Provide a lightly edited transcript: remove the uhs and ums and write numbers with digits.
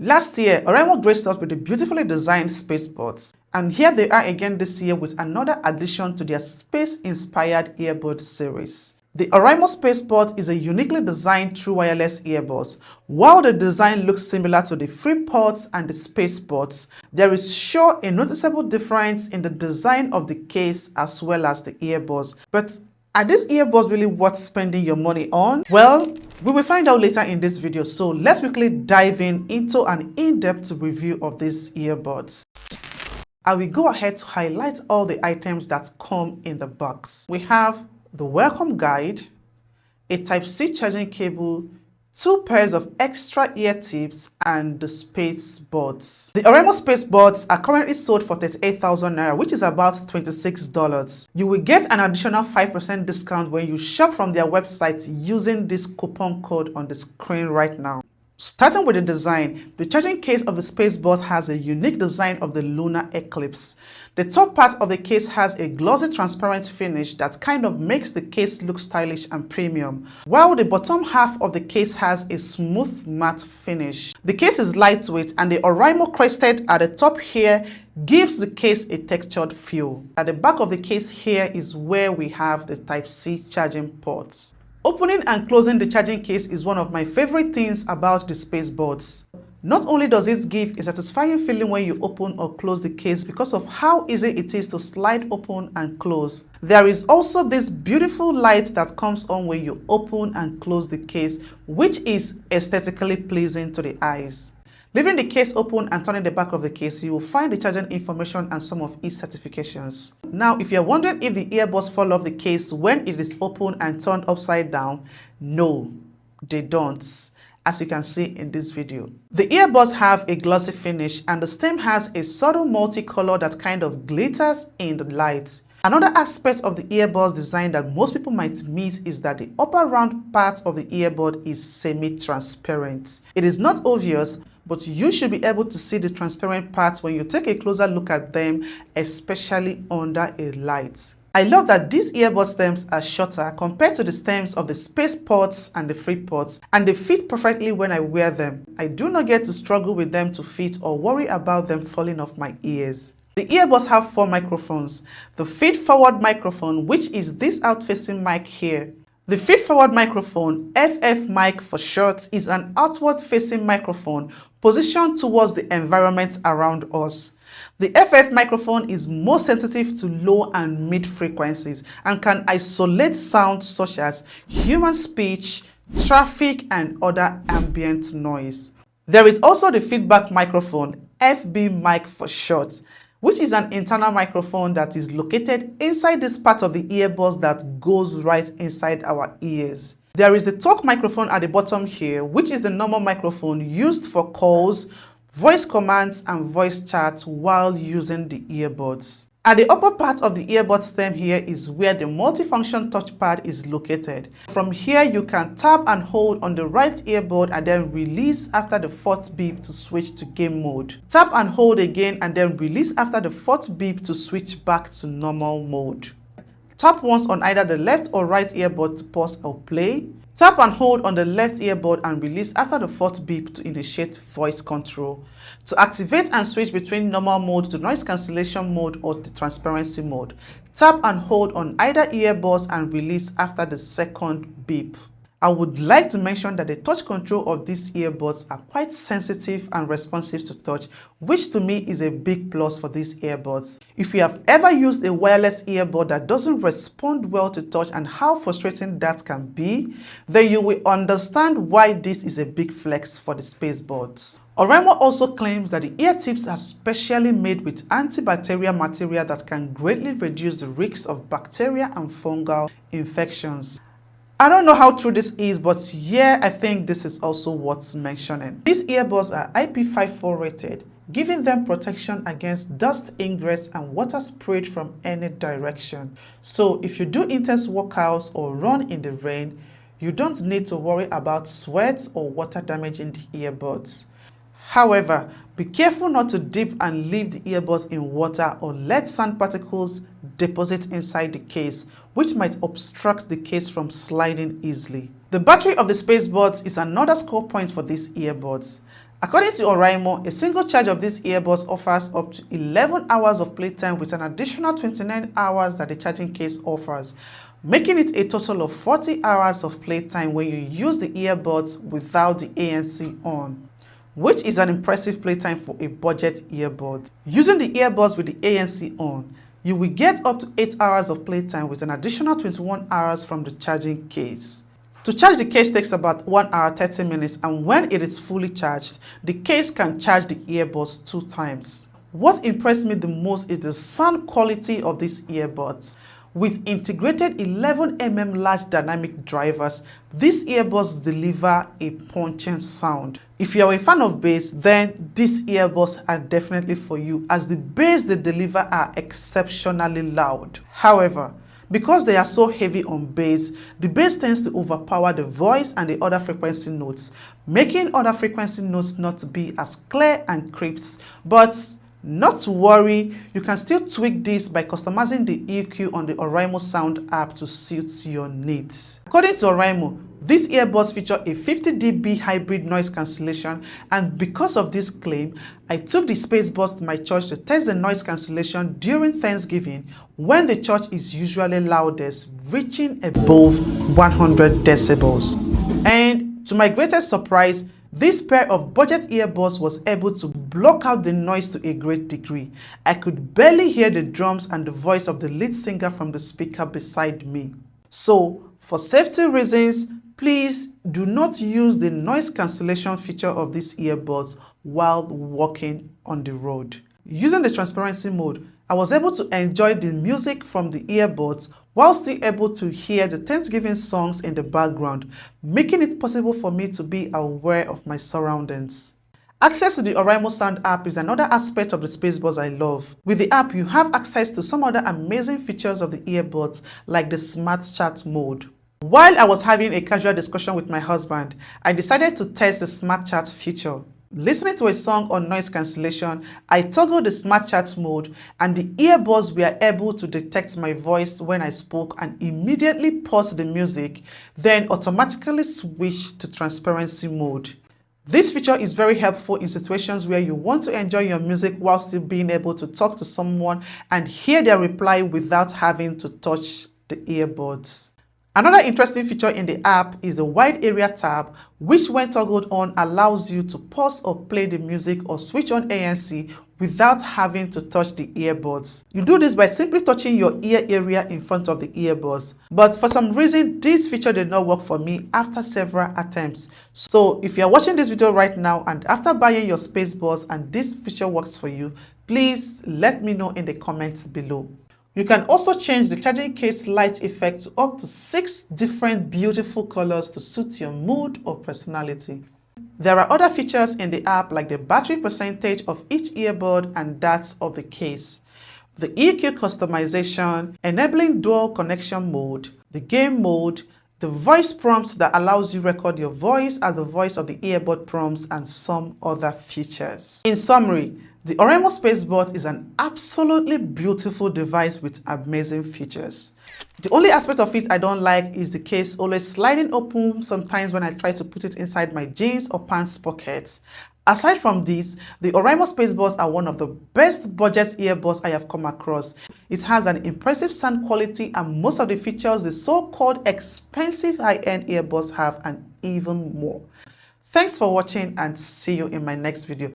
Last year, Oraimo graced us with the beautifully designed SpaceBuds, and here they are again this year with another addition to their space-inspired earbud series. The Oraimo SpaceBuds is a uniquely designed true wireless earbuds. While the design looks similar to the FreePods and the SpaceBuds, there is sure a noticeable difference in the design of the case as well as the earbuds. But are these earbuds really worth spending your money on? Well, we will find out later in this video, so let's quickly dive into an in-depth review of these earbuds. I will go ahead to highlight all the items that come in the box. We have the welcome guide, a Type-C charging cable, 2 pairs of extra ear tips, and the SpaceBuds. The Oraimo SpaceBuds are currently sold for 38,000 naira, which is about $26. You will get an additional 5% discount when you shop from their website using this coupon code on the screen right now. Starting with the design, the charging case of the SpaceBuds has a unique design of the Lunar Eclipse. The top part of the case has a glossy transparent finish that kind of makes the case look stylish and premium, while the bottom half of the case has a smooth matte finish. The case is lightweight and the Oraimo crested at the top here gives the case a textured feel. At the back of the case here is where we have the Type-C charging ports. Opening and closing the charging case is one of my favorite things about the SpaceBuds. Not only does it give a satisfying feeling when you open or close the case because of how easy it is to slide open and close, there is also this beautiful light that comes on when you open and close the case, which is aesthetically pleasing to the eyes. Leaving the case open and turning the back of the case, you will find the charging information and some of its certifications. Now, if you're wondering if the earbuds fall off the case when it is open and turned upside down, no, they don't, as you can see in this video. The earbuds have a glossy finish and the stem has a subtle multicolor that kind of glitters in the light. Another aspect of the earbuds design that most people might miss is that the upper round part of the earbud is semi-transparent. It is not obvious, but you should be able to see the transparent parts when you take a closer look at them, especially under a light. I love that these earbud stems are shorter compared to the stems of the SpacePods and the FreePods, and they fit perfectly when I wear them. I do not get to struggle with them to fit or worry about them falling off my ears. The earbuds have 4 microphones. The feed-forward microphone, which is this out-facing mic here. The feed-forward microphone, FF mic for short, is an outward-facing microphone positioned towards the environment around us. The FF microphone is more sensitive to low and mid frequencies and can isolate sounds such as human speech, traffic, and other ambient noise. There is also the feedback microphone, FB mic for short, which is an internal microphone that is located inside this part of the earbuds that goes right inside our ears. There is the talk microphone at the bottom here, which is the normal microphone used for calls, voice commands, and voice chats while using the earbuds. At the upper part of the earbud stem here is where the multifunction touchpad is located. From here, you can tap and hold on the right earbud and then release after the 4th beep to switch to game mode. Tap and hold again and then release after the 4th beep to switch back to normal mode. Tap once on either the left or right earbud to pause or play. Tap and hold on the left earbud and release after the 4th beep to initiate voice control. To activate and switch between normal mode to noise cancellation mode or the transparency mode, tap and hold on either earbuds and release after the 2nd beep. I would like to mention that the touch control of these earbuds are quite sensitive and responsive to touch, which to me is a big plus for these earbuds. If you have ever used a wireless earbud that doesn't respond well to touch and how frustrating that can be, then you will understand why this is a big flex for the SpaceBuds. Oraimo also claims that the ear tips are specially made with antibacterial material that can greatly reduce the risks of bacteria and fungal infections. I don't know how true this is, but yeah, I think this is also worth mentioning. These earbuds are IP54 rated, giving them protection against dust ingress and water sprayed from any direction. So if you do intense workouts or run in the rain, you don't need to worry about sweat or water damaging the earbuds. However, be careful not to dip and leave the earbuds in water or let sand particles deposit inside the case, which might obstruct the case from sliding easily. The battery of the SpaceBuds is another score point for these earbuds. According to Oraimo, a single charge of these earbuds offers up to 11 hours of playtime with an additional 29 hours that the charging case offers, making it a total of 40 hours of playtime when you use the earbuds without the ANC on, which is an impressive playtime for a budget earbud. Using the earbuds with the ANC on, you will get up to 8 hours of playtime with an additional 21 hours from the charging case. To charge the case takes about 1 hour 30 minutes, and when it is fully charged, the case can charge the earbuds 2 times. What impressed me the most is the sound quality of these earbuds. With integrated 11mm large dynamic drivers, these earbuds deliver a punching sound. If you are a fan of bass, then these earbuds are definitely for you, as the bass they deliver are exceptionally loud. However, because they are so heavy on bass, the bass tends to overpower the voice and the other frequency notes, making other frequency notes not to be as clear and crisp. But not to worry, you can still tweak this by customizing the EQ on the Oraimo Sound app to suit your needs. According to Oraimo, these earbuds feature a 50 dB hybrid noise cancellation, and because of this claim, I took the SpaceBuds to my church to test the noise cancellation during Thanksgiving, when the church is usually loudest, reaching above 100 decibels. And to my greatest surprise, this pair of budget earbuds was able to block out the noise to a great degree. I could barely hear the drums and the voice of the lead singer from the speaker beside me. So, for safety reasons, please do not use the noise cancellation feature of these earbuds while walking on the road. Using the transparency mode, I was able to enjoy the music from the earbuds while still able to hear the Thanksgiving songs in the background, making it possible for me to be aware of my surroundings. Access to the Oraimo Sound app is another aspect of the SpaceBuds I love. With the app, you have access to some other amazing features of the earbuds, like the Smart Chat mode. While I was having a casual discussion with my husband, I decided to test the Smart Chat feature. Listening to a song on noise cancellation, I toggled the Smart Chat mode, and the earbuds were able to detect my voice when I spoke and immediately pause the music, then automatically switch to transparency mode. This feature is very helpful in situations where you want to enjoy your music while still being able to talk to someone and hear their reply without having to touch the earbuds. Another interesting feature in the app is the wide area tab, which when toggled on allows you to pause or play the music or switch on ANC without having to touch the earbuds. You do this by simply touching your ear area in front of the earbuds. But for some reason, this feature did not work for me after several attempts. So if you are watching this video right now and after buying your SpaceBuds and this feature works for you, please let me know in the comments below. You can also change the charging case light effect to up to 6 different beautiful colors to suit your mood or personality. There are other features in the app like the battery percentage of each earbud and that of the case, the EQ customization, enabling dual connection mode, the game mode, the voice prompts that allows you to record your voice as the voice of the earbud prompts, and some other features. In summary, the Oraimo SpaceBuds is an absolutely beautiful device with amazing features. The only aspect of it I don't like is the case always sliding open sometimes when I try to put it inside my jeans or pants pockets. Aside from this, the Oraimo SpaceBuds are one of the best budget earbuds I have come across. It has an impressive sound quality and most of the features the so-called expensive high-end earbuds have, and even more. Thanks for watching and see you in my next video.